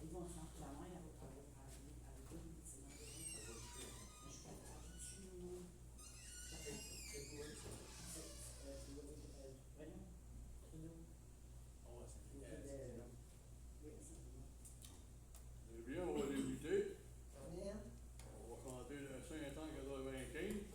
Ils vont faire la main à votre Eh bien, on va débuter. On va chanter le 595.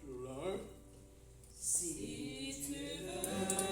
Sur le 1. Si tu veux.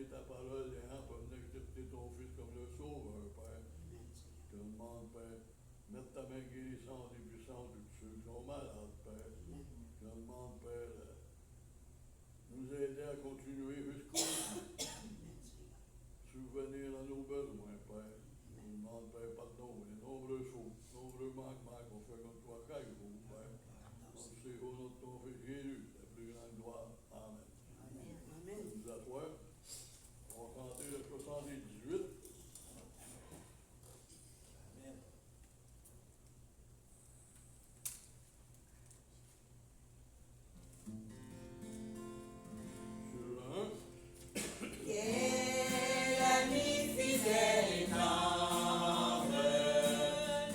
donner ta parole, Léon, pour venir accepter ton Fils comme le Sauveur, Père. Je te demande, Père, mettre ta main guérissante et puissante de tous ceux qui sont malades, Père. Je te demande, Père, nous aider à continuer jusqu'au bout. Souvenir à nos besoins, Père. Je te demande, Père, pardon, les nombreux choses, nombreux manquements qu'on fait comme toi, chaque jour, Père. On sait au nom de ton Fils Jésus, la plus grande gloire. Amen. Amen. Nous asseoir. On va chanter le 78. Amen. Sur le 1. Quel ami fidèle et tendre,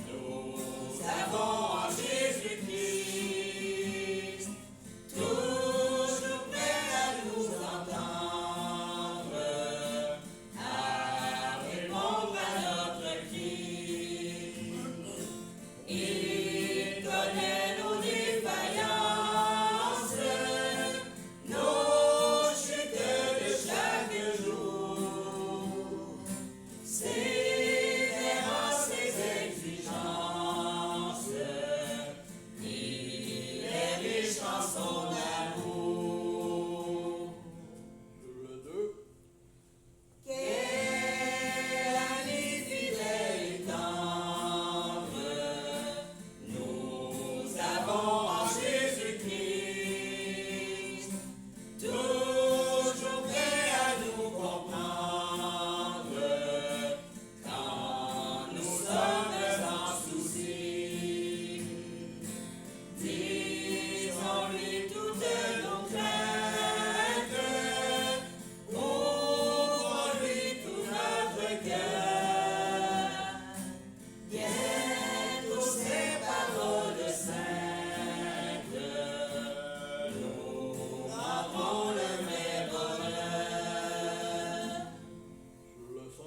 nous avons en Jésus-Christ, toujours prêt à nous entendre, à répondre à notre cri. Il connaît nos défaillances, nos chutes de chaque jour, sévère ses exigences, il est riche en son amour. Sur le 2. Quel ami fidèle et tendre, nous avons en Jésus-Christ, toujours prêt à nous comprendre, quand nous sommes en souci. Disons-lui toutes nos craintes, ouvrons-lui tout notre cœur. Bientôt ces paroles simples nous rendront le vrai bonheur. Sur le 5.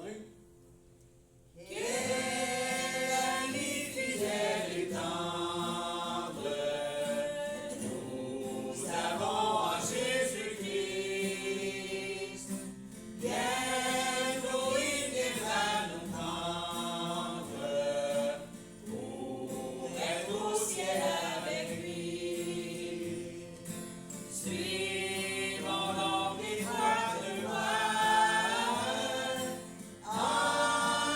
Quel ami fidèle et tendre, nous avons en Jésus-Christ, bientôt il viendra nous prendre, pour être au ciel avec lui. Suivons donc l'étroite voie, en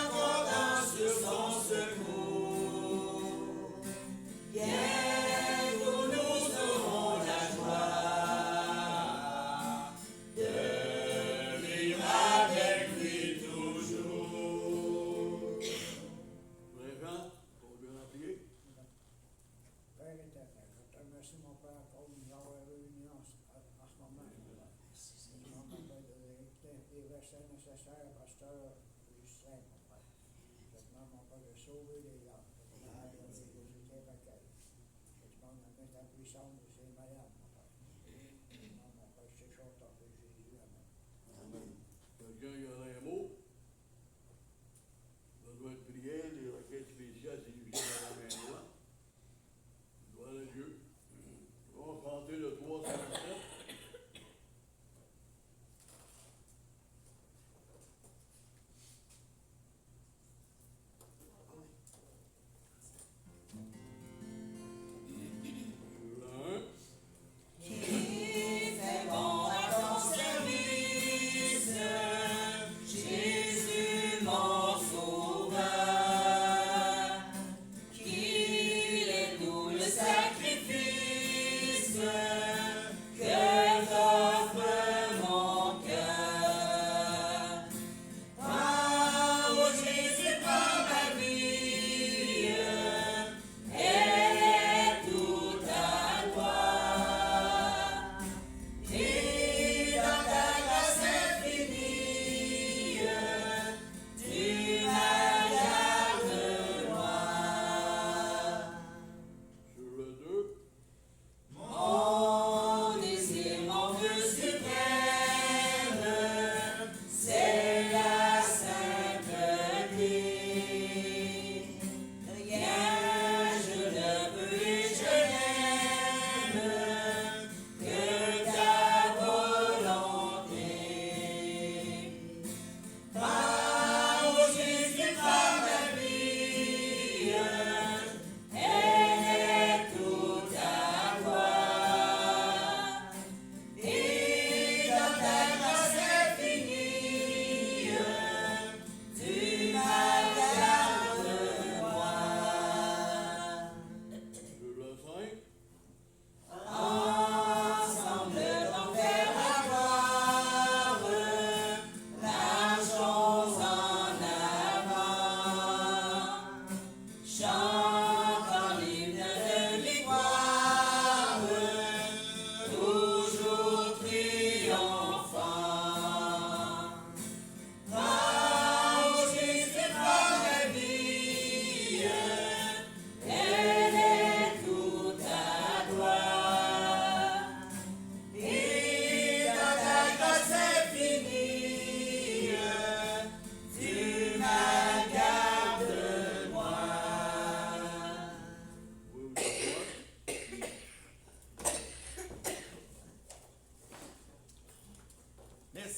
comptant sur son secours. Bientôt nous aurons la joie de vivre avec lui toujours. Jean, pour bien appuyer. Père éternel, je te remercie, mon Père, pour nous avoir réunis en ce moment. Je demande, mon Père, des versets nécessaires, pasteur Justin, mon Père. Je demande, mon Père, de sauver les âmes, de visiter recueil. Je demande de mettre la puissance de ces malades, mon Père. Je demande, mon Père, ces choses en nom de Jésus. Amen. Amen. Quelqu'un qui aurait un mot? Besoin de prière, des requêtes spéciales, c'est lui qui a la main droite. Gloire à Dieu. On va chanter le 307. Sur le 1.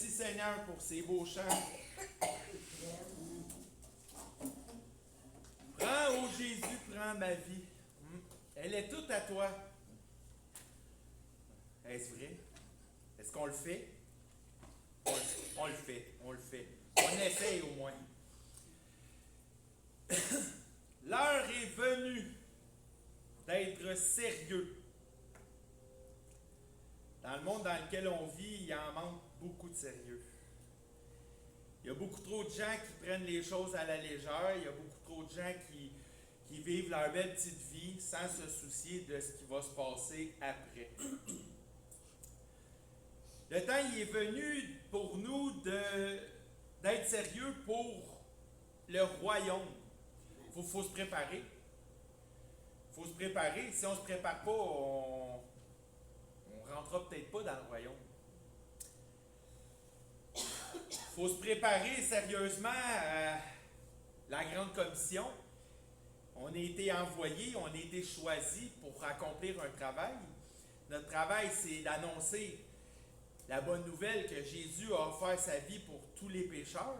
merci Seigneur pour ces beaux chants. Prends, ô Jésus, prends ma vie. Elle est toute à toi. Est-ce vrai? Est-ce qu'on le fait? On le fait, on le fait. On essaye au moins. L'heure est venue d'être sérieux. Dans le monde dans lequel on vit, il en manque beaucoup de sérieux. Il y a beaucoup trop de gens qui prennent les choses à la légère. Il y a beaucoup trop de gens qui vivent leur belle petite vie sans se soucier de ce qui va se passer après. Le temps il est venu pour nous d'être sérieux pour le royaume. Il faut se préparer. Il faut se préparer. Si on ne se prépare pas, on ne rentrera peut-être pas dans le royaume. Il faut se préparer sérieusement à la grande commission. On a été envoyés, on a été choisis pour accomplir un travail. Notre travail, c'est d'annoncer la bonne nouvelle que Jésus a offert sa vie pour tous les pécheurs.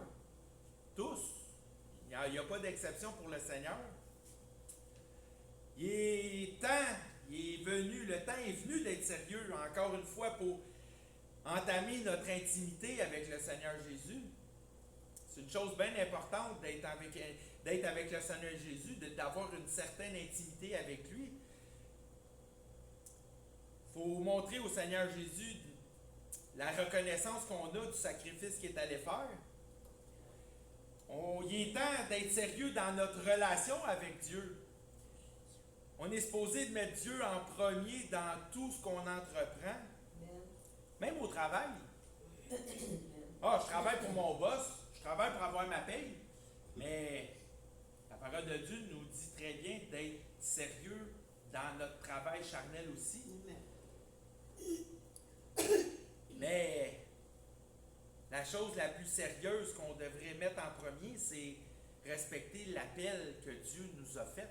Tous. Il n'y a pas d'exception pour le Seigneur. Il est venu, le temps est venu d'être sérieux, encore une fois, pour entamer notre intimité avec le Seigneur Jésus. C'est une chose bien importante d'être avec le Seigneur Jésus, d'avoir une certaine intimité avec lui. Il faut montrer au Seigneur Jésus la reconnaissance qu'on a du sacrifice qu'il est allé faire. Il est temps d'être sérieux dans notre relation avec Dieu. On est supposé de mettre Dieu en premier dans tout ce qu'on entreprend, même au travail. Je travaille pour mon boss, je travaille pour avoir ma paye, mais la parole de Dieu nous dit très bien d'être sérieux dans notre travail charnel aussi. Mais la chose la plus sérieuse qu'on devrait mettre en premier, c'est respecter l'appel que Dieu nous a fait.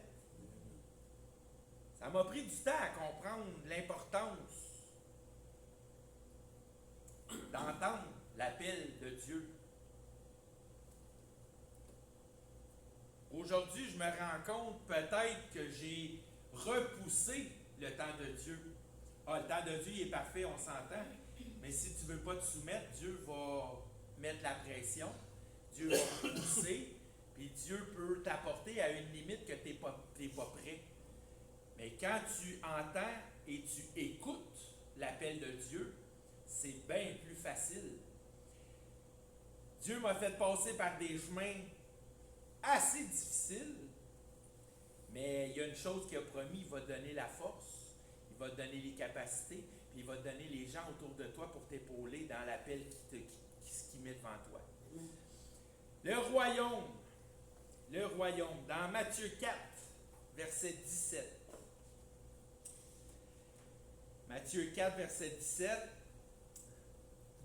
Ça m'a pris du temps à comprendre l'importance d'entendre l'appel de Dieu. Aujourd'hui, je me rends compte peut-être que j'ai repoussé le temps de Dieu. Le temps de Dieu il est parfait, on s'entend. Mais si tu ne veux pas te soumettre, Dieu va mettre la pression, Dieu va pousser, puis Dieu peut t'apporter à une limite que tu n'es pas prêt. Mais quand tu entends et tu écoutes l'appel de Dieu, c'est bien plus facile. Dieu m'a fait passer par des chemins assez difficiles, mais il y a une chose qu'il a promis, il va te donner la force, il va te donner les capacités, puis il va te donner les gens autour de toi pour t'épauler dans l'appel qui met devant toi. Le royaume, dans Matthieu 4, verset 17. Matthieu 4, verset 17.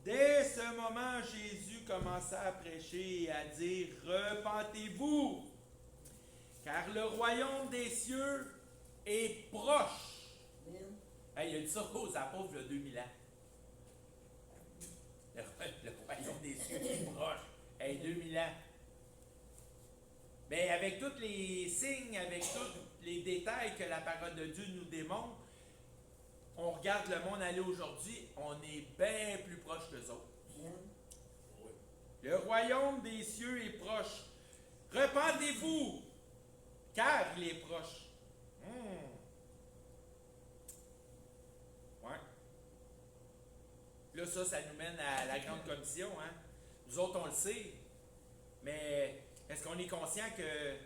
Dès ce moment, Jésus commença à prêcher et à dire « Repentez-vous, car le royaume des cieux est proche. » Il a dit ça aux apôtres il y a 2000 ans. Le royaume des cieux est proche. 2000 ans. Mais avec tous les signes, avec tous les détails que la parole de Dieu nous démontre, on regarde le monde aller aujourd'hui, on est bien plus proche qu'eux autres. Le royaume des cieux est proche. Repentez-vous, car il est proche. Ouais. Là, ça nous mène à la grande commission. Hein? Nous autres, on le sait. Mais est-ce qu'on est conscient que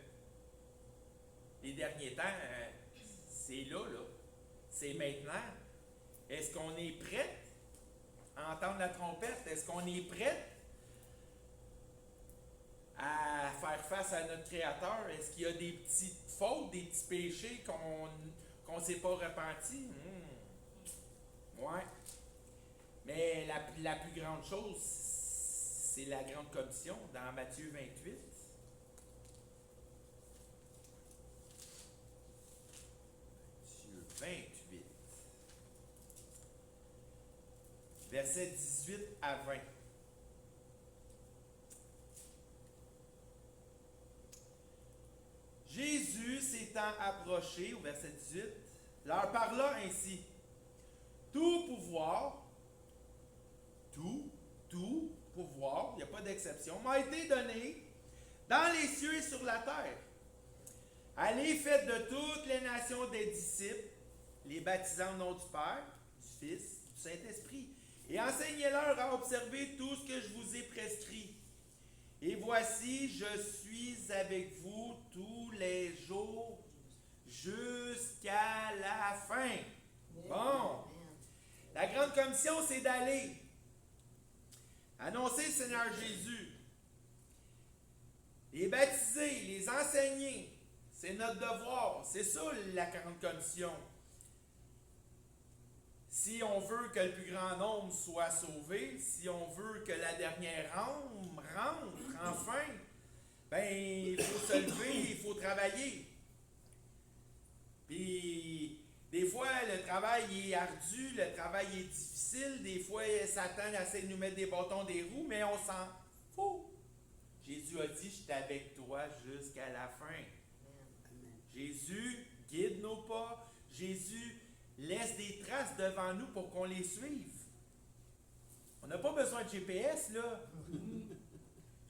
les derniers temps, c'est là. C'est maintenant. Est-ce qu'on est prêt à entendre la trompette? Est-ce qu'on est prêt à faire face à notre Créateur? Est-ce qu'il y a des petites fautes, des petits péchés qu'on ne s'est pas repenti? Ouais. Mais la plus grande chose, c'est la grande commission dans Matthieu 28. Matthieu 28. Versets 18 à 20. étant approché, au verset 18, leur parla ainsi. Tout pouvoir, tout pouvoir, il n'y a pas d'exception, m'a été donné dans les cieux et sur la terre. Allez, faites de toutes les nations des disciples, les baptisant au nom du Père, du Fils, du Saint-Esprit, et enseignez-leur à observer tout ce que je vous ai prescrit. Et voici, je suis avec vous tous les jours jusqu'à la fin. Bon. La grande commission, c'est d'aller annoncer le Seigneur Jésus, les baptiser, les enseigner. C'est notre devoir. C'est ça la grande commission. Si on veut que le plus grand nombre soit sauvé, si on veut que la dernière âme rentre enfin, ben il faut se lever, il faut travailler. Puis des fois, le travail est ardu, le travail est difficile, des fois, Satan essaie de nous mettre des bâtons des roues, mais on s'en fout. Jésus a dit, je suis avec toi jusqu'à la fin. Jésus guide nos pas. Jésus laisse des traces devant nous pour qu'on les suive. On n'a pas besoin de GPS, là.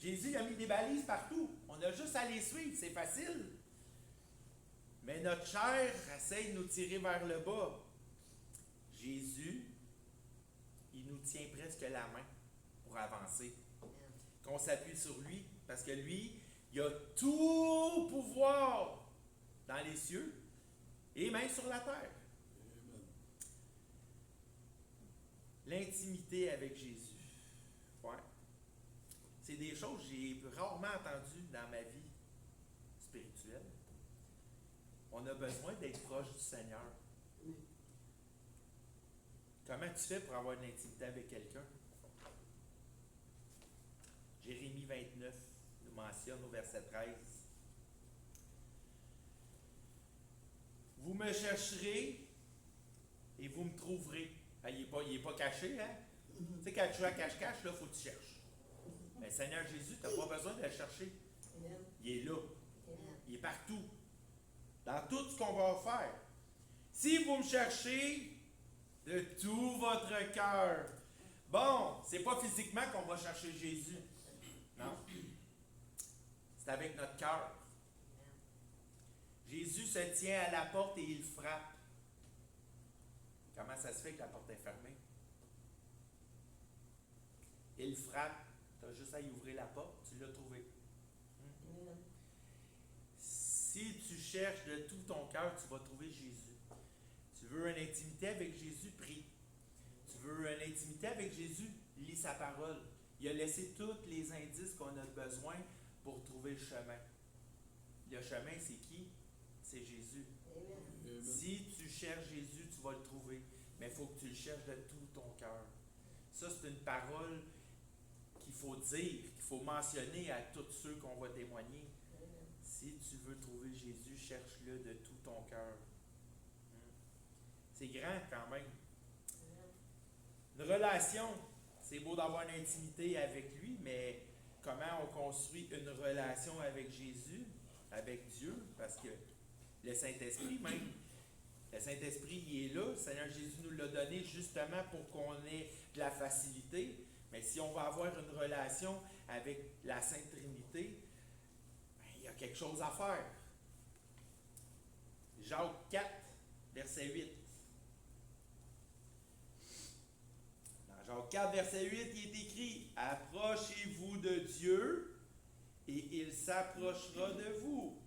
Jésus a mis des balises partout. On a juste à les suivre, c'est facile. Mais notre chair essaie de nous tirer vers le bas. Jésus, il nous tient presque la main pour avancer. Qu'on s'appuie sur lui, parce que lui, il a tout pouvoir dans les cieux et même sur la terre. Amen. L'intimité avec Jésus. Ouais. C'est des choses que j'ai rarement entendues dans ma vie spirituelle. On a besoin d'être proche du Seigneur. Comment tu fais pour avoir de l'intimité avec quelqu'un? Jérémie 29 nous mentionne au verset 13. Vous me chercherez et vous me trouverez. Ah, il n'est pas caché, hein? Tu sais, quand tu joues à cache-cache, là, il faut que tu cherches. Mais Seigneur Jésus, tu n'as pas besoin de le chercher. Il est là. Il est partout. Dans tout ce qu'on va faire. Si vous me cherchez de tout votre cœur. Bon, c'est pas physiquement qu'on va chercher Jésus. Non. C'est avec notre cœur. Jésus se tient à la porte et il frappe. Comment ça se fait que la porte est fermée? Il frappe. Tu as juste à y ouvrir la porte, tu l'as trouvé. Si tu cherches de tout ton cœur, tu vas trouver Jésus. Tu veux une intimité avec Jésus, prie. Tu veux une intimité avec Jésus, lis sa parole. Il a laissé tous les indices qu'on a besoin pour trouver le chemin. Le chemin, c'est qui? C'est Jésus. Amen. Si tu cherches Jésus, tu vas le trouver. Mais il faut que tu le cherches de tout ton cœur. Ça, c'est une parole qu'il faut dire, qu'il faut mentionner à tous ceux qu'on va témoigner. Si tu veux trouver Jésus, cherche-le de tout ton cœur. C'est grand quand même. Une relation, c'est beau d'avoir une intimité avec lui, mais comment on construit une relation avec Jésus, avec Dieu? Parce que le Saint-Esprit même, le Saint-Esprit, il est là. Le Seigneur Jésus nous l'a donné justement pour qu'on ait de la facilité. Mais si on va avoir une relation avec la Sainte Trinité, il y a quelque chose à faire. Jacques 4, verset 8. Dans Jacques 4, verset 8, il est écrit « Approchez-vous de Dieu, et il s'approchera de vous.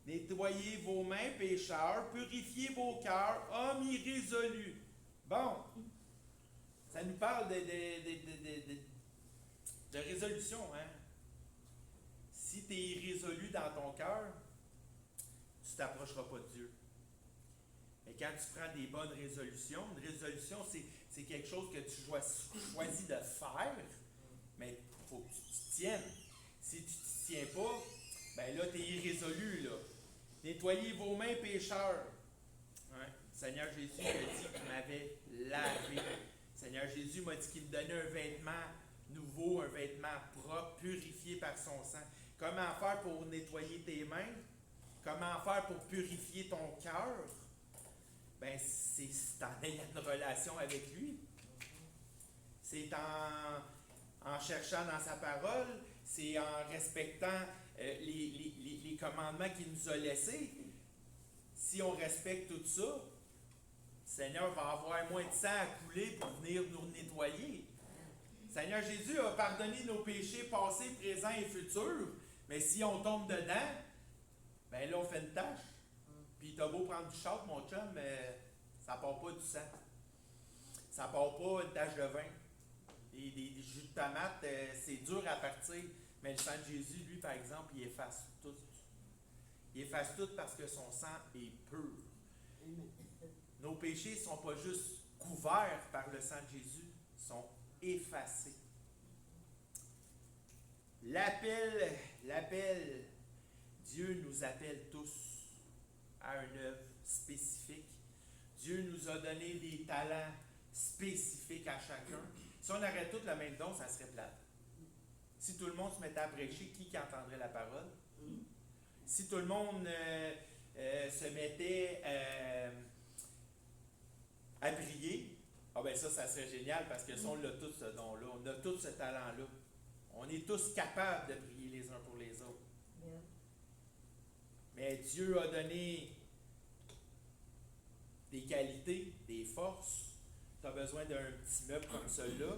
Nettoyez vos mains, pécheurs, purifiez vos cœurs, hommes irrésolus. » Bon, ça nous parle de résolution, hein? Si tu es irrésolu dans ton cœur, tu ne t'approcheras pas de Dieu. Mais quand tu prends des bonnes résolutions, une résolution, c'est quelque chose que tu choisis de faire, mais il faut que tu t'y tiennes. Si tu ne t'y tiens pas, ben là, tu es irrésolu, là. Nettoyez vos mains, pécheurs. Hein? Seigneur Jésus m'a dit qu'il m'avait lavé. Seigneur Jésus m'a dit qu'il me donnait un vêtement nouveau, un vêtement propre, purifié par son sang. Comment faire pour nettoyer tes mains? Comment faire pour purifier ton cœur? Ben, c'est en ayant une relation avec lui. C'est en cherchant dans sa parole, c'est en respectant les commandements qu'il nous a laissés. Si on respecte tout ça, le Seigneur va avoir moins de sang à couler pour venir nous nettoyer. Seigneur Jésus a pardonné nos péchés passés, présents et futurs, mais si on tombe dedans, ben là on fait une tâche. Puis t'as beau prendre du châtre, mon chum, mais ça part pas du sang. Ça part pas une tache de vin. Et des jus de tomate, c'est dur à partir. Mais le sang de Jésus, lui, par exemple, il efface tout. Il efface tout parce que son sang est pur. Nos péchés ne sont pas juste couverts par le sang de Jésus, ils sont effacés. L'appel, Dieu nous appelle tous à une œuvre spécifique. Dieu nous a donné des talents spécifiques à chacun. Si on arrête tout le même don, ça serait plate. Si tout le monde se mettait à prêcher, qui entendrait la parole? Si tout le monde se mettait à prier, ben ça serait génial parce que ça, on a tout ce don-là, on a tout ce talent-là. On est tous capables de prier les uns pour les autres. Yeah. Mais Dieu a donné des qualités, des forces. Tu as besoin d'un petit meuble comme celui-là.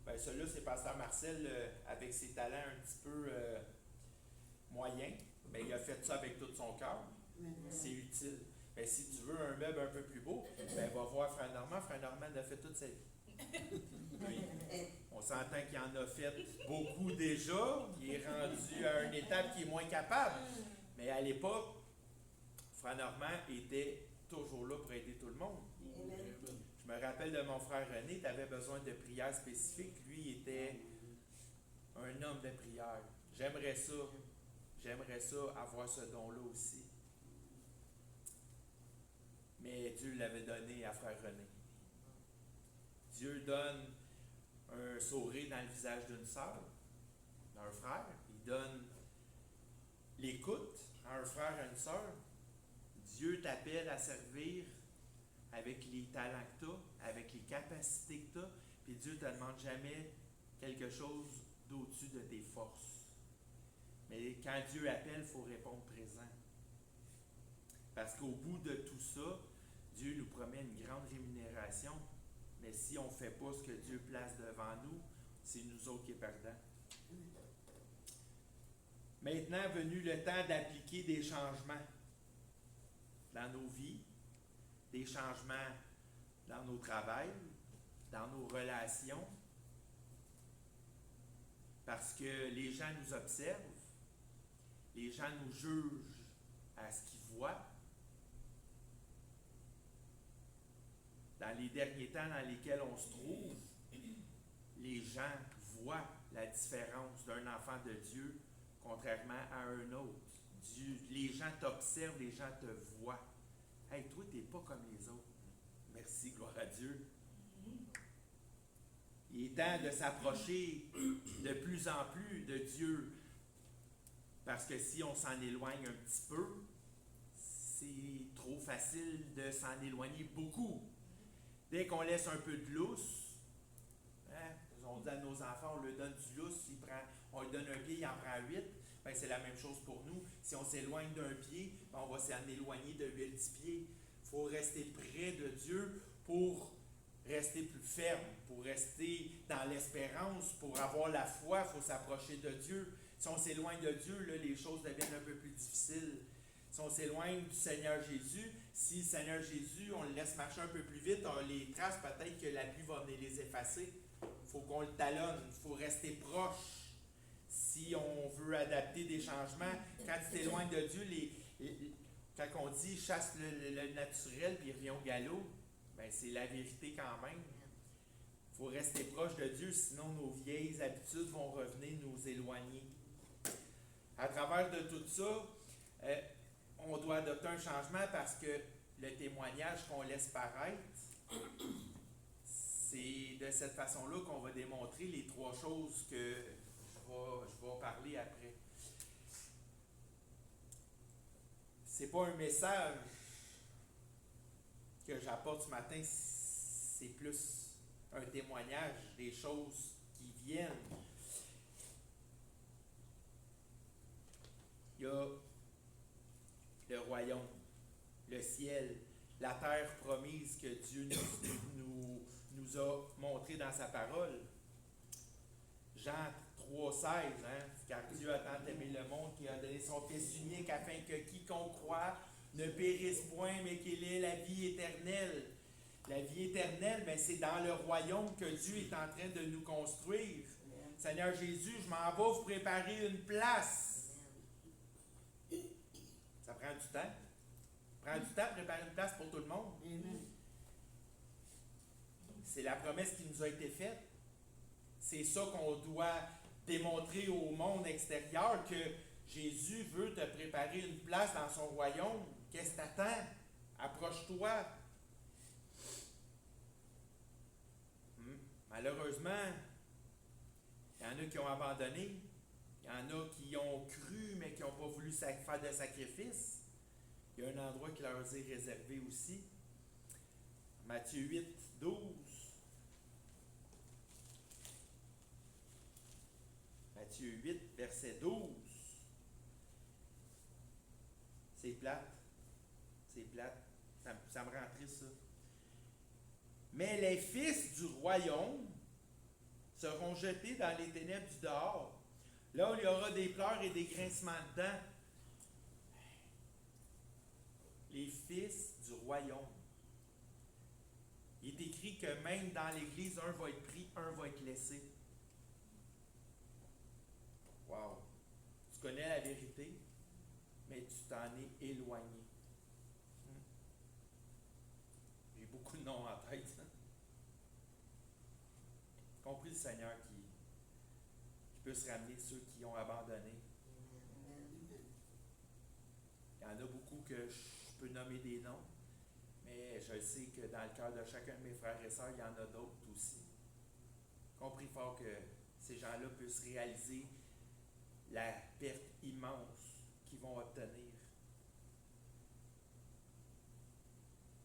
Ben, celui-là, c'est Pasteur Marcel avec ses talents un petit peu moyens. Ben, il a fait ça avec tout son cœur. C'est utile. Ben, si tu veux un meuble un peu plus beau, ben, va voir Frère Normand. Frère Normand a fait toute sa vie. Oui. On s'entend qu'il en a fait beaucoup déjà. Il est rendu à une étape qui est moins capable. Mais à l'époque, Frère Normand était toujours là pour aider tout le monde. Je me rappelle de mon frère René, tu avais besoin de prières spécifiques. Lui, il était un homme de prière. J'aimerais ça avoir ce don-là aussi. Mais Dieu l'avait donné à frère René. Dieu donne un sourire dans le visage d'une sœur, d'un frère. Il donne l'écoute à un frère, à une sœur. Dieu t'appelle à servir avec les talents que tu as, avec les capacités que tu as, puis Dieu ne te demande jamais quelque chose d'au-dessus de tes forces. Mais quand Dieu appelle, il faut répondre présent. Parce qu'au bout de tout ça, Dieu nous promet une grande rémunération, mais si on ne fait pas ce que Dieu place devant nous, c'est nous autres qui est perdants. Maintenant, venu le temps d'appliquer des changements dans nos vies, des changements dans nos travails, dans nos relations, parce que les gens nous observent, les gens nous jugent à ce qu'ils voient. Dans les derniers temps dans lesquels on se trouve, les gens voient la différence d'un enfant de Dieu contrairement à un autre. Les gens t'observent, les gens te voient. Hey, toi, tu n'es pas comme les autres. Merci, gloire à Dieu. Il est temps de s'approcher de plus en plus de Dieu. Parce que si on s'en éloigne un petit peu, c'est trop facile de s'en éloigner beaucoup. Dès qu'on laisse un peu de lousse, on dit à nos enfants, on leur donne du lousse, on lui donne un pied, il en prend 8. Ben, c'est la même chose pour nous. Si on s'éloigne d'un pied, ben, on va s'en éloigner de 8 pieds. Il faut rester près de Dieu pour rester plus ferme, pour rester dans l'espérance, pour avoir la foi, il faut s'approcher de Dieu. Si on s'éloigne de Dieu, là, les choses deviennent un peu plus difficiles. Si on s'éloigne du Seigneur Jésus, si le Seigneur Jésus, on le laisse marcher un peu plus vite, on les trace, peut-être que la pluie va venir les effacer. Il faut qu'on le talonne, il faut rester proche. Si on veut adapter des changements, quand tu t'éloignes de Dieu, quand on dit chasse le naturel puis revient au galop, ben c'est la vérité quand même. Il faut rester proche de Dieu, sinon nos vieilles habitudes vont revenir nous éloigner. À travers de tout ça, on doit adopter un changement parce que le témoignage qu'on laisse paraître, c'est de cette façon-là qu'on va démontrer les 3 choses que je vais parler après. c'est pas un message que j'apporte ce matin, c'est plus un témoignage des choses qui viennent. Il y a le royaume, le ciel, la terre promise que Dieu nous a montré dans sa parole. Jean 3,16, car Dieu a tant aimé le monde qu'il a donné son Fils unique afin que quiconque croit ne périsse point, mais qu'il ait la vie éternelle. La vie éternelle, mais c'est dans le royaume que Dieu est en train de nous construire. Seigneur Jésus, je m'en vais vous préparer une place. Ça prend du temps. Ça prend du temps de préparer une place pour tout le monde. C'est la promesse qui nous a été faite. C'est ça qu'on doit démontrer au monde extérieur, que Jésus veut te préparer une place dans son royaume. Qu'est-ce que t'attends? Approche-toi. Malheureusement, il y en a qui ont abandonné. Il y en a qui ont cru, mais qui n'ont pas voulu faire de sacrifice. Il y a un endroit qui leur est réservé aussi. Matthieu 8, 12. Matthieu 8, verset 12. C'est plate. C'est plate. Ça me rend triste, ça. Mais les fils du royaume seront jetés dans les ténèbres du dehors, là où il y aura des pleurs et des grincements de dents. Les fils du royaume. Il est écrit que même dans l'Église, un va être pris, un va être laissé. Wow! Tu connais la vérité, mais tu t'en es éloigné. J'ai beaucoup de noms en tête. Compris le Seigneur qui peut se ramener ceux qui ont abandonné. Il y en a beaucoup que je peux nommer des noms, mais je sais que dans le cœur de chacun de mes frères et sœurs, il y en a d'autres aussi. Compris fort que ces gens-là puissent réaliser la perte immense qu'ils vont obtenir.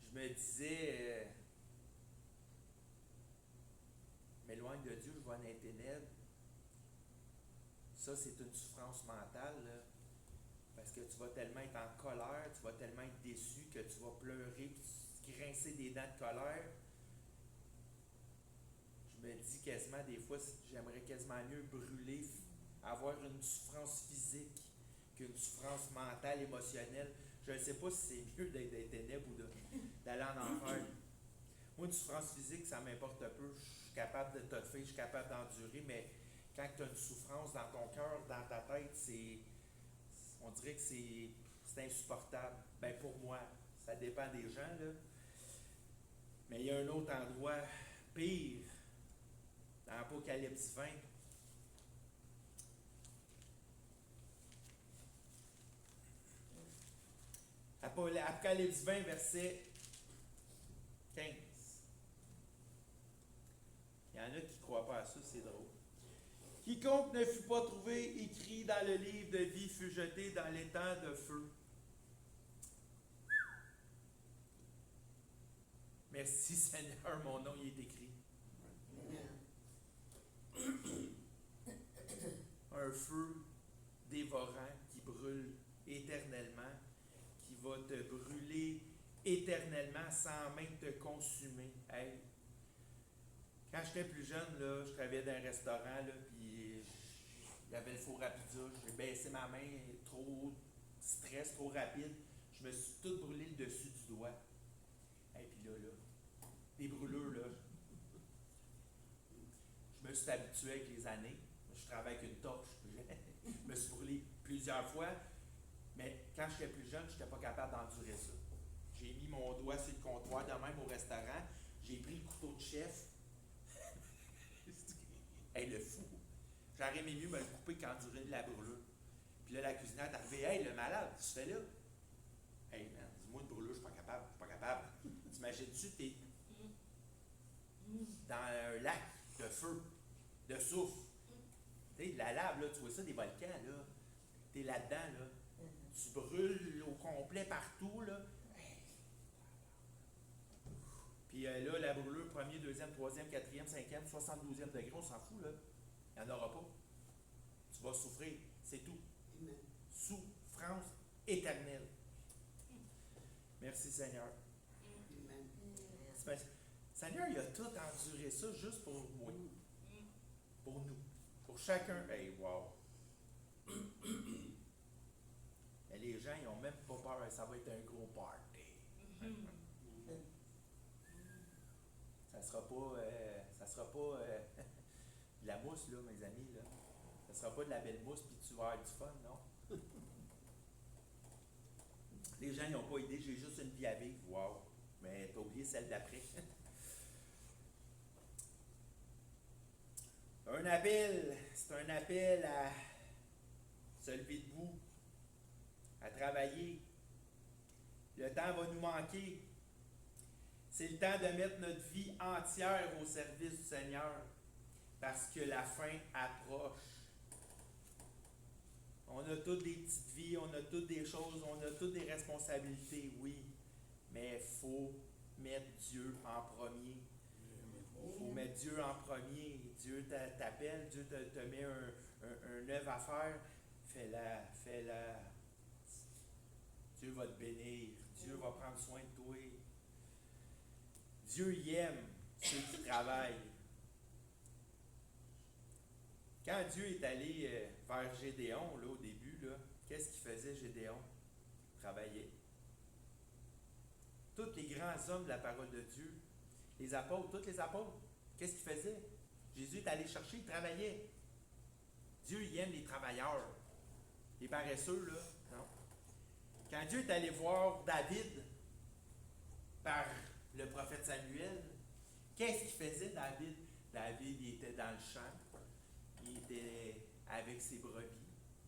Je me disais, m'éloigne de Dieu, je vais dans les ténèbres. Ça, c'est une souffrance mentale, là, parce que tu vas tellement être en colère, tu vas tellement être déçu que tu vas pleurer, puis grincer des dents de colère. Je me dis quasiment, des fois, j'aimerais quasiment mieux brûler, avoir une souffrance physique qu'une souffrance mentale, émotionnelle. Je ne sais pas si c'est mieux d'être dans les ténèbres ou d'aller en enfer. Moi, une souffrance physique, ça m'importe peu. Je suis capable de toffer, je suis capable d'endurer, mais quand tu as une souffrance dans ton cœur, dans ta tête, on dirait que c'est insupportable. Ben pour moi, ça dépend des gens, là. Mais il y a un autre endroit pire, dans Apocalypse 20. Apocalypse 20, verset 15. Il y en a qui ne croient pas à ça, c'est drôle. Quiconque ne fut pas trouvé écrit dans le livre de vie fut jeté dans l'étang de feu. Merci Seigneur, mon nom y est écrit. Un feu dévorant qui brûle éternellement, qui va te brûler éternellement sans même te consumer. Hey. Quand j'étais plus jeune, là, je travaillais dans un restaurant, là, puis il y avait le four à pizza. J'ai baissé ma main, trop stress, trop rapide. Je me suis tout brûlé le dessus du doigt. Et puis là, des brûlures, là. Je me suis habitué avec les années. Je travaille avec une torche. Je me suis brûlé plusieurs fois. Mais quand j'étais plus jeune, je n'étais pas capable d'endurer ça. J'ai mis mon doigt sur le comptoir de même au restaurant. J'ai pris le couteau de chef. Hey, le fou! J'aurais aimé mieux me le couper qu'endurer de la brûlure. Puis là, la cuisinière est arrivée. Hey, le malade, qu'est-ce que tu fais là? Hey, man, dis-moi une brûlure, je suis pas capable. Je suis pas capable. T'imagines-tu, t'es dans un lac de feu, de soufre. Tu sais, de la lave, là, tu vois ça, des volcans, là. T'es là-dedans, là. tu brûles au complet partout, là. Puis là, la brûlure, premier, deuxième, troisième, quatrième, cinquième, 72e degré, on s'en fout, là. Il n'y en aura pas. Tu vas souffrir, c'est tout. Amen. Souffrance éternelle. Merci Seigneur. Amen. C'est parce- Seigneur, il a tout enduré ça juste pour moi. Pour nous. Pour chacun. Hey, wow. Mais les gens, ils n'ont même pas peur. Ça va être un gros party. Ça sera pas de la mousse, là, mes amis, là. Ça sera pas de la belle mousse, puis tu vas avoir du fun, non? Les gens, ils n'ont pas idée, j'ai juste une vie à vivre. Wow! Mais t'as oublié celle d'après. Un appel, c'est un appel à se lever debout, à travailler. Le temps va nous manquer. C'est le temps de mettre notre vie entière au service du Seigneur, parce que la fin approche. On a toutes des petites vies, on a toutes des choses, on a toutes des responsabilités, oui, mais il faut mettre Dieu en premier. Il faut mettre Dieu en premier. Dieu t'appelle, Dieu te met un œuvre à faire. Fais-la. Dieu va te bénir. Dieu va prendre soin de toi. Dieu y aime ceux qui travaillent. Quand Dieu est allé vers Gédéon, là, au début, là, qu'est-ce qu'il faisait Gédéon? Il travaillait. Tous les grands hommes de la parole de Dieu, les apôtres, tous les apôtres, qu'est-ce qu'ils faisaient? Jésus est allé chercher, il travaillait. Dieu, il aime les travailleurs. Les paresseux, là, non. Quand Dieu est allé voir David par le prophète Samuel, qu'est-ce qu'il faisait, David? David, il était dans le champ, il était avec ses brebis,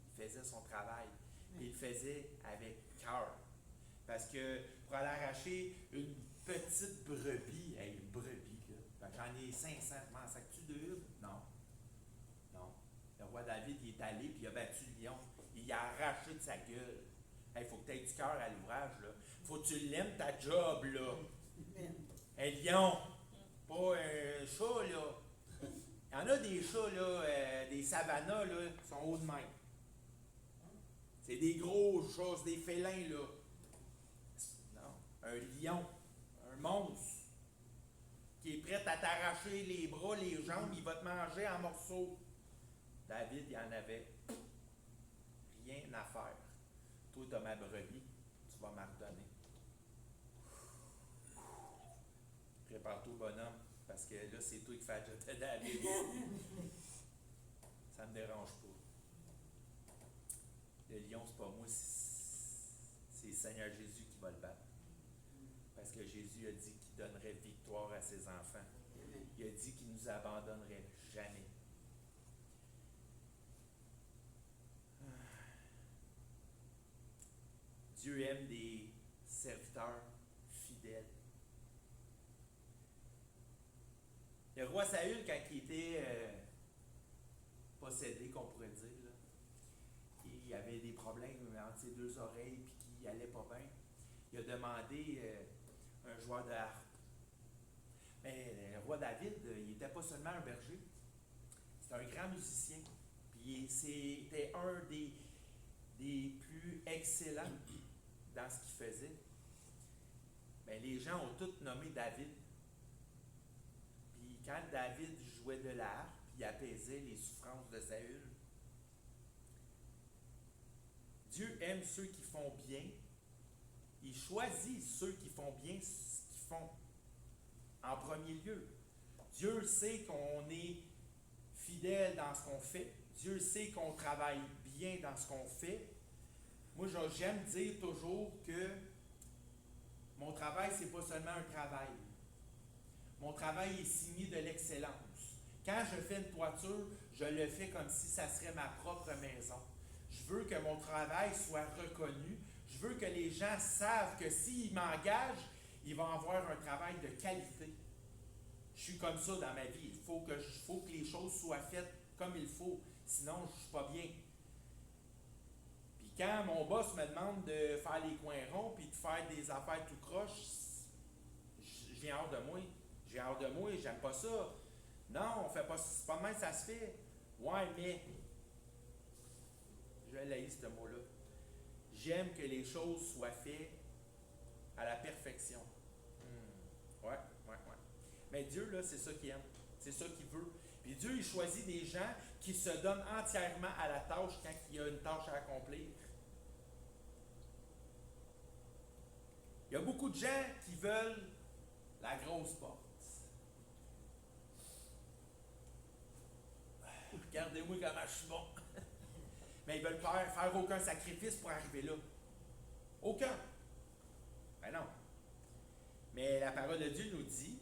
il faisait son travail, et il le faisait avec cœur. Parce que pour aller arracher une petite brebis, une brebis, là, j'en ai 500, m'en sacs-tu deux? Non. Non. Le roi David, il est allé, puis il a battu le lion. Il a arraché de sa gueule. Il faut que tu aies du cœur à l'ouvrage, là. Faut que tu l'aimes ta job, là. Un lion, pas un chat, là. Il y en a des chats, là, des savannas, là, qui sont hauts de même. C'est des gros chats, c'est des félins, là. Non, un lion, un monstre, qui est prêt à t'arracher les bras, les jambes, il va te manger en morceaux. David, il en avait rien à faire. Toi, tu as ma brebis, tu vas m'en redonner. Prépare-toi, bonhomme, parce que là, c'est toi qui fais la job de David. Ça me dérange pas. Le lion, c'est pas moi, c'est le Seigneur Jésus qui va le battre. Parce que Jésus a dit qu'il donnerait victoire à ses enfants. Il a dit qu'il ne nous abandonnerait jamais. Dieu aime des serviteurs fidèles. Le roi Saül, quand il était possédé, qu'on pourrait dire, là, il avait des problèmes entre ses deux oreilles puis qu'il allait pas bien, il a demandé un joueur de harpe. Mais le roi David, il n'était pas seulement un berger, c'était un grand musicien. Puis c'était un des plus excellents dans ce qu'il faisait. Mais les gens ont tous nommé David. Puis quand David jouait de la harpe, il apaisait les souffrances de Saül. Dieu aime ceux qui font bien. Il choisit ceux qui font bien ce qu'ils font en premier lieu. Dieu sait qu'on est fidèle dans ce qu'on fait. Dieu sait qu'on travaille bien dans ce qu'on fait. Moi, j'aime dire toujours que mon travail, c'est pas seulement un travail. Mon travail est signé de l'excellence. Quand je fais une toiture, je le fais comme si ça serait ma propre maison. Je veux que mon travail soit reconnu. Je veux que les gens savent que s'ils m'engagent, ils vont avoir un travail de qualité. Je suis comme ça dans ma vie. Il faut que les choses soient faites comme il faut. Sinon, je ne suis pas bien. Puis quand mon boss me demande de faire les coins ronds puis de faire des affaires tout croche, j'ai hâte de moi. J'ai hâte de moi, j'aime pas ça. Non, on fait pas ça, c'est pas de même que ça se fait. Ouais, mais je l'ai ce mot-là. J'aime que les choses soient faites à la perfection. Ouais, ouais, ouais. Mais Dieu, là, c'est ça qu'il aime. C'est ça qu'il veut. Puis Dieu, il choisit des gens qui se donnent entièrement à la tâche quand il y a une tâche à accomplir. Il y a beaucoup de gens qui veulent la grosse porte. Regardez-moi comment je suis bon. Mais ils veulent faire aucun sacrifice pour arriver là. Aucun. Ben non. Mais la parole de Dieu nous dit,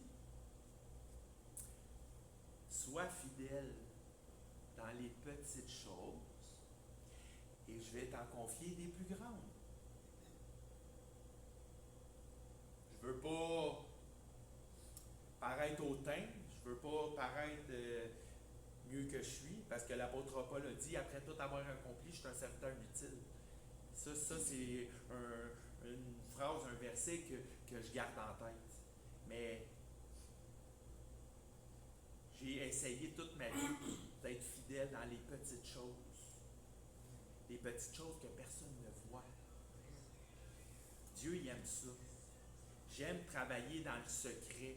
sois fidèle dans les petites choses et je vais t'en confier des plus grandes. Je veux pas paraître hautain, je veux pas paraître mieux que je suis, parce que l'apôtre Paul a dit, après tout avoir accompli, je suis un serviteur utile. Ça c'est une phrase, un verset que je garde en tête. Mais j'ai essayé toute ma vie d'être fidèle dans les petites choses. Les petites choses que personne ne voit. Dieu, il aime ça. J'aime travailler dans le secret.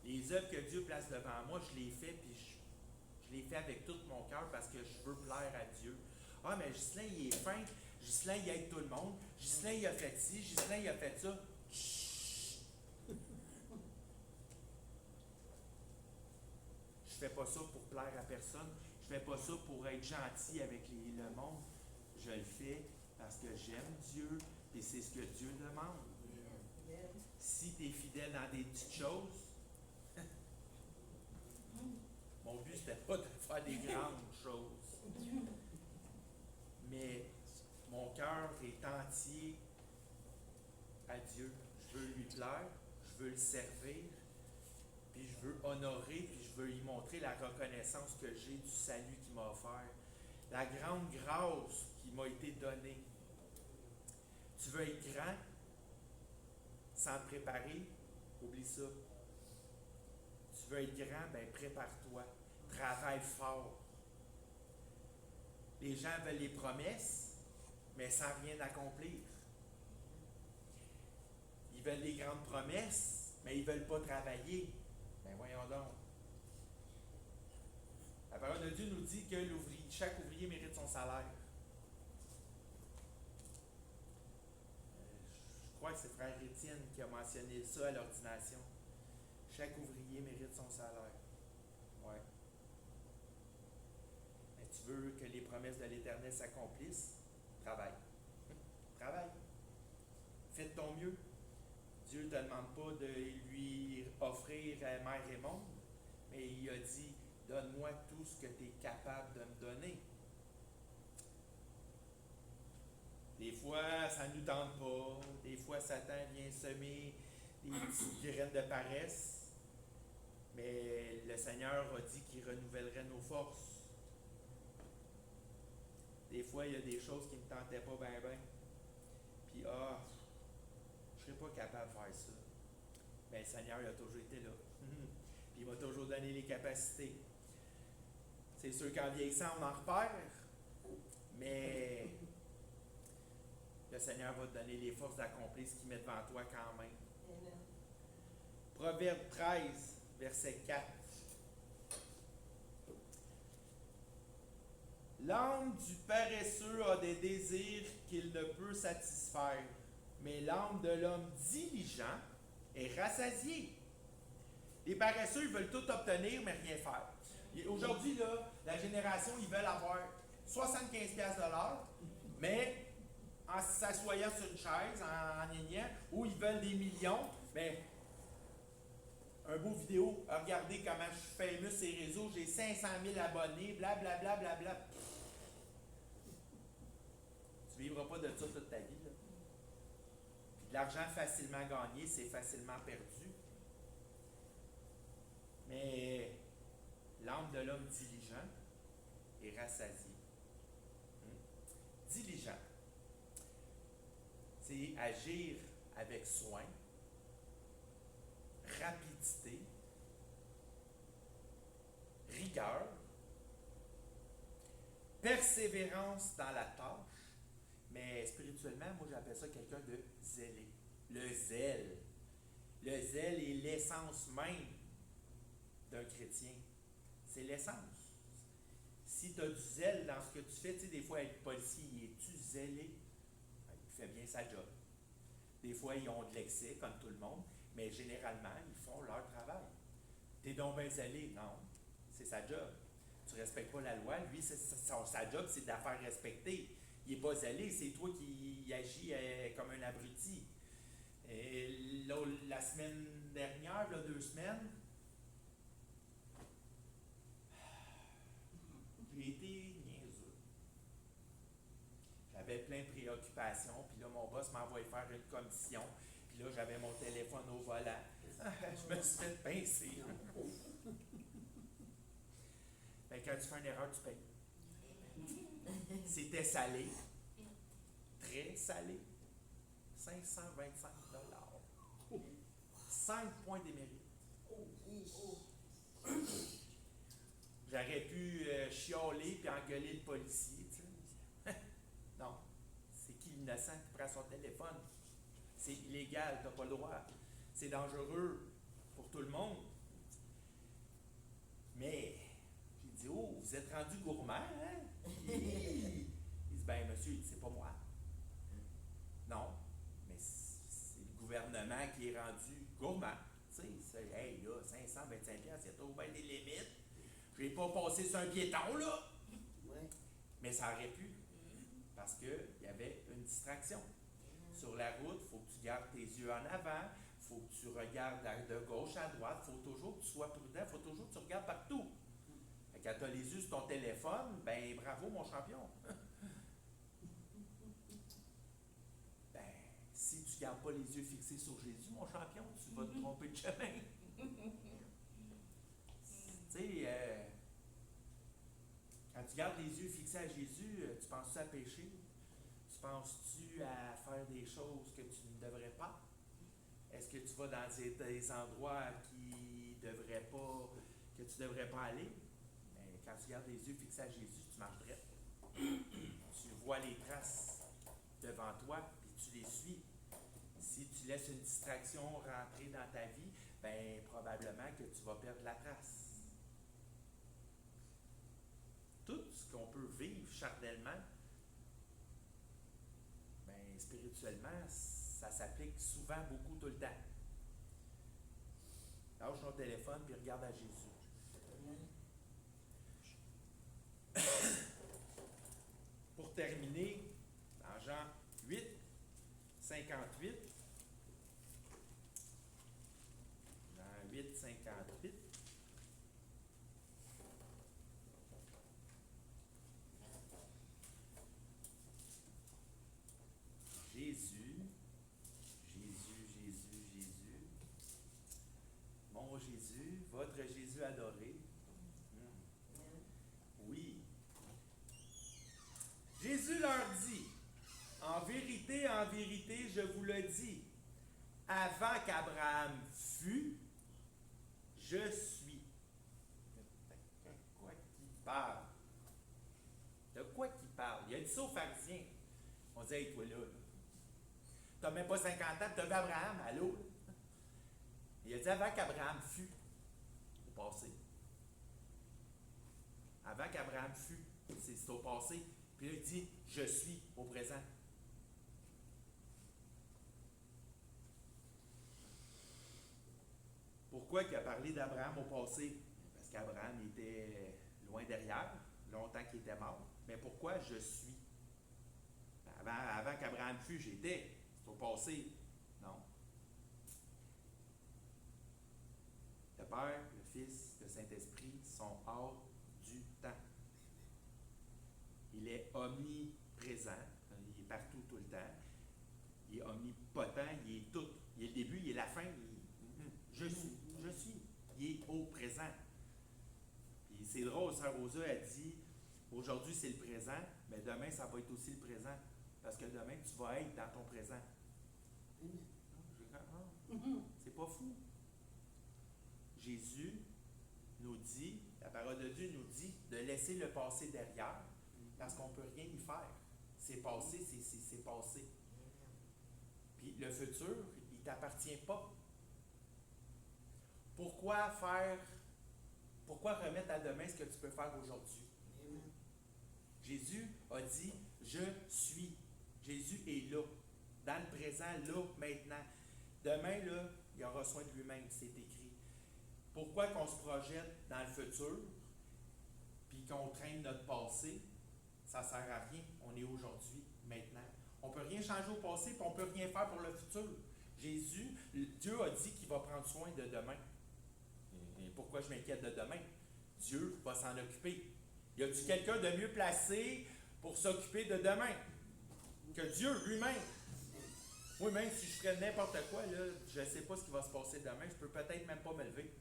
Les œuvres que Dieu place devant moi, je les fais, puis je les fais avec tout mon cœur parce que je veux plaire à Dieu. Ah, mais Ghislain, il est fin. Ghislain, il aide tout le monde. Ghislain, il a fait ci. Ghislain, il a fait ça. Chut! Je fais pas ça pour plaire à personne. Je fais pas ça pour être gentil avec le monde. Je le fais parce que j'aime Dieu et c'est ce que Dieu demande. Si tu es fidèle dans des petites choses, mon but c'était pas de faire des grandes choses. Mais mon cœur est entier à Dieu. Je veux lui plaire, je veux le servir, puis je veux honorer, puis je veux lui montrer la reconnaissance que j'ai du salut qu'il m'a offert. La grande grâce qui m'a été donnée. Tu veux être grand sans te préparer? Oublie ça. Tu veux être grand? Ben prépare-toi. Travaille fort. Les gens veulent les promesses, mais sans rien accomplir. Ils veulent les grandes promesses, mais ils ne veulent pas travailler. Ben voyons donc. La parole de Dieu nous dit que chaque ouvrier mérite son salaire. Je crois que c'est frère Étienne qui a mentionné ça à l'ordination. Chaque ouvrier mérite son salaire. Ouais. Mais tu veux que les promesses de l'Éternel s'accomplissent? Travaille. Travaille. Fais de ton mieux. Dieu ne te demande pas de lui offrir mer et monde, mais il a dit, donne-moi tout ce que tu es capable de me donner. Des fois, ça ne nous tente pas. Des fois, Satan vient semer des petites graines de paresse. Mais le Seigneur a dit qu'il renouvellerait nos forces. Des fois, il y a des choses qui ne me tentaient pas bien. Puis, je ne serais pas capable de faire ça. Mais le Seigneur, il a toujours été là. Puis, il m'a toujours donné les capacités. C'est sûr qu'en vieillissant, on en repère. Mais le Seigneur va te donner les forces d'accomplir ce qu'il met devant toi quand même. Amen. Proverbe 13, verset 4. L'âme du paresseux a des désirs qu'il ne peut satisfaire, mais l'âme de l'homme diligent est rassasiée. Les paresseux, ils veulent tout obtenir, mais rien faire. Aujourd'hui, là, la génération, ils veulent avoir 75$ de l'heure, mais en s'assoyant sur une chaise, en nignant, ou ils veulent des millions, mais un beau vidéo, regardez comment je suis fameux sur les réseaux, j'ai 500 000 abonnés, blablabla, blablabla. Tu ne vivras pas de ça toute ta vie. Là. Puis de l'argent facilement gagné, c'est facilement perdu. Mais l'âme de l'homme diligent est rassasiée. Diligent. c'est agir avec soin, rapidité, rigueur, persévérance dans la tâche, mais spirituellement, moi j'appelle ça quelqu'un de zélé. Le zèle. Le zèle est l'essence même d'un chrétien. C'est l'essence. Si tu as du zèle dans ce que tu fais, tu sais, des fois, être policier, es-tu zélé? Il fait bien sa job. Des fois, ils ont de l'excès, comme tout le monde, mais généralement, ils font leur travail. T'es donc bien zélé? Non, c'est sa job. Tu ne respectes pas la loi, lui, sa job, c'est de la faire respecter. Il n'est pas zélé, c'est toi qui agis comme un abruti. Et là, la semaine dernière, là, 2 semaines, j'ai été niaiseux. J'avais plein de préoccupations, puis là, mon boss m'a envoyé faire une commission, puis là, j'avais mon téléphone au volant. Je me suis fait pincer. Ben, quand tu fais une erreur, tu payes. C'était salé. Très salé. 525 $. 5 points d'émérite. J'aurais pu chialer puis engueuler le policier, tu sais. Non. C'est qui l'innocent qui prend son téléphone? C'est illégal, t'as pas le droit. C'est dangereux pour tout le monde. Mais, j'ai dit, oh, vous êtes rendu gourmand, hein? Il dit, ben monsieur, c'est pas moi. Non, mais c'est le gouvernement qui est rendu gourmand. Tu sais, c'est, hey, là, 525$, il y a trop bien des limites. Je n'ai pas passé sur un piéton, là. Ouais. Mais ça aurait pu, parce qu'il y avait une distraction. Sur la route, il faut que tu gardes tes yeux en avant, il faut que tu regardes de gauche à droite, il faut toujours que tu sois prudent, il faut toujours que tu regardes partout. Et quand tu as les yeux sur ton téléphone, ben bravo mon champion. Ben, si tu ne gardes pas les yeux fixés sur Jésus, mon champion, tu vas te tromper de chemin. Tu sais, quand tu gardes les yeux fixés à Jésus, tu penses-tu à pécher? Tu penses-tu à faire des choses que tu ne devrais pas? Est-ce que tu vas dans des endroits que tu ne devrais pas aller? Mais quand tu gardes les yeux fixés à Jésus, tu marches droit. Tu vois les traces devant toi, puis tu les suis. Si tu laisses une distraction rentrer dans ta vie, ben probablement que tu vas perdre la trace. Tout ce qu'on peut vivre charnellement, ben, spirituellement, ça s'applique souvent beaucoup tout le temps. Lâche ton téléphone puis regarde à Jésus. Pour terminer, dans Jean 8, 58, Jean 8, 58, Jésus, mon Jésus, votre Jésus adoré. Oui. Jésus leur dit, en vérité, je vous le dis, avant qu'Abraham fût, je suis. De quoi qu'il parle? De quoi qu'il parle? Il a dit ça aux pharisiens. On dit, hey, toi là, t'as même pas 50 ans, t'as vu Abraham, allô? Il a dit avant qu'Abraham fût, au passé. Avant qu'Abraham fût, c'est au passé. Puis là, il dit, je suis au présent. Pourquoi il a parlé d'Abraham au passé? Parce qu'Abraham était loin derrière, longtemps qu'il était mort. Mais pourquoi je suis? Avant qu'Abraham fût, j'étais. C'est au passé. Non. Le Père, le Fils, le Saint-Esprit sont hors du temps. Il est omniprésent. Il est partout tout le temps. Il est omnipotent. Il est tout. Il est le début, il est la fin. Je suis. Il est au présent. Puis c'est drôle, Sœur Rosa a dit, aujourd'hui c'est le présent, mais demain ça va être aussi le présent. Parce que demain tu vas être dans ton présent. C'est pas fou. Jésus nous dit, la parole de Dieu nous dit de laisser le passé derrière parce qu'on ne peut rien y faire. C'est passé, c'est passé. Puis le futur, il ne t'appartient pas. Pourquoi remettre à demain ce que tu peux faire aujourd'hui? Jésus a dit, je suis. Jésus est là, dans le présent, là, maintenant. Demain, là, il aura soin de lui-même, c'est écrit. Pourquoi qu'on se projette dans le futur, puis qu'on traîne notre passé, ça ne sert à rien. On est aujourd'hui, maintenant. On ne peut rien changer au passé, puis on ne peut rien faire pour le futur. Dieu a dit qu'il va prendre soin de demain. Et pourquoi je m'inquiète de demain? Dieu va s'en occuper. Y a-t-il quelqu'un de mieux placé pour s'occuper de demain que Dieu lui-même? Moi, même si je ferais n'importe quoi, là, je ne sais pas ce qui va se passer demain, je peux peut-être même pas me lever.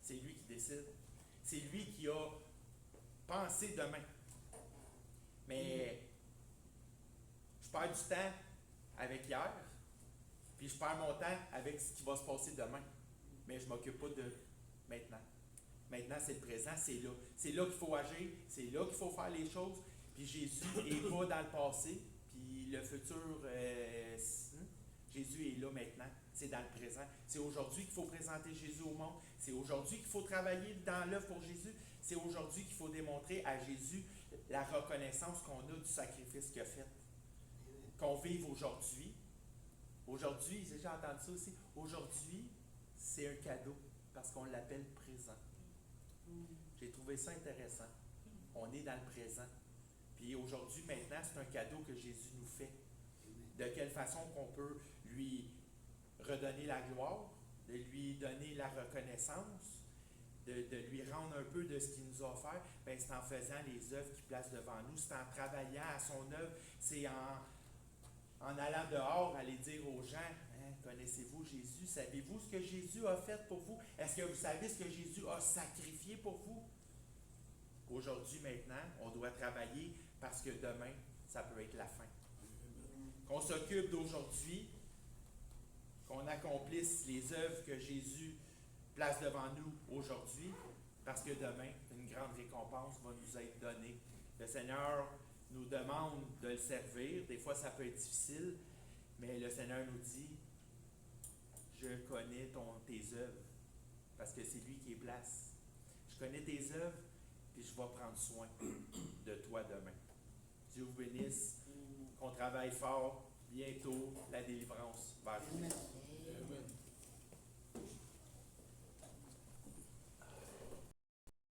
C'est lui qui décide. C'est lui qui a pensé demain. Mais je perds du temps avec hier, puis je perds mon temps avec ce qui va se passer demain. Mais je ne m'occupe pas de maintenant. Maintenant, c'est le présent, c'est là. C'est là qu'il faut agir, c'est là qu'il faut faire les choses. Puis Jésus n'est pas dans le passé, puis le futur, Jésus est là maintenant. C'est dans le présent. C'est aujourd'hui qu'il faut présenter Jésus au monde. C'est aujourd'hui qu'il faut travailler dans l'œuvre pour Jésus. C'est aujourd'hui qu'il faut démontrer à Jésus la reconnaissance qu'on a du sacrifice qu'il a fait. Qu'on vive aujourd'hui. Aujourd'hui, j'ai entendu ça aussi. Aujourd'hui, c'est un cadeau parce qu'on l'appelle présent. J'ai trouvé ça intéressant. On est dans le présent. Puis aujourd'hui, maintenant, c'est un cadeau que Jésus nous fait. De quelle façon qu'on peut lui redonner la gloire, de lui donner la reconnaissance, de lui rendre un peu de ce qu'il nous a offert, bien, c'est en faisant les œuvres qu'il place devant nous, c'est en travaillant à son œuvre, c'est en allant dehors, aller dire aux gens, hein, connaissez-vous Jésus? Savez-vous ce que Jésus a fait pour vous? Est-ce que vous savez ce que Jésus a sacrifié pour vous? Aujourd'hui, maintenant, on doit travailler parce que demain, ça peut être la fin. Qu'on s'occupe d'aujourd'hui, qu'on accomplisse les œuvres que Jésus place devant nous aujourd'hui, parce que demain, une grande récompense va nous être donnée. Le Seigneur nous demande de le servir. Des fois, ça peut être difficile, mais le Seigneur nous dit, je connais tes œuvres, parce que c'est lui qui les place. Je connais tes œuvres, puis je vais prendre soin de toi demain. Dieu vous bénisse, qu'on travaille fort, bientôt la délivrance va arriver.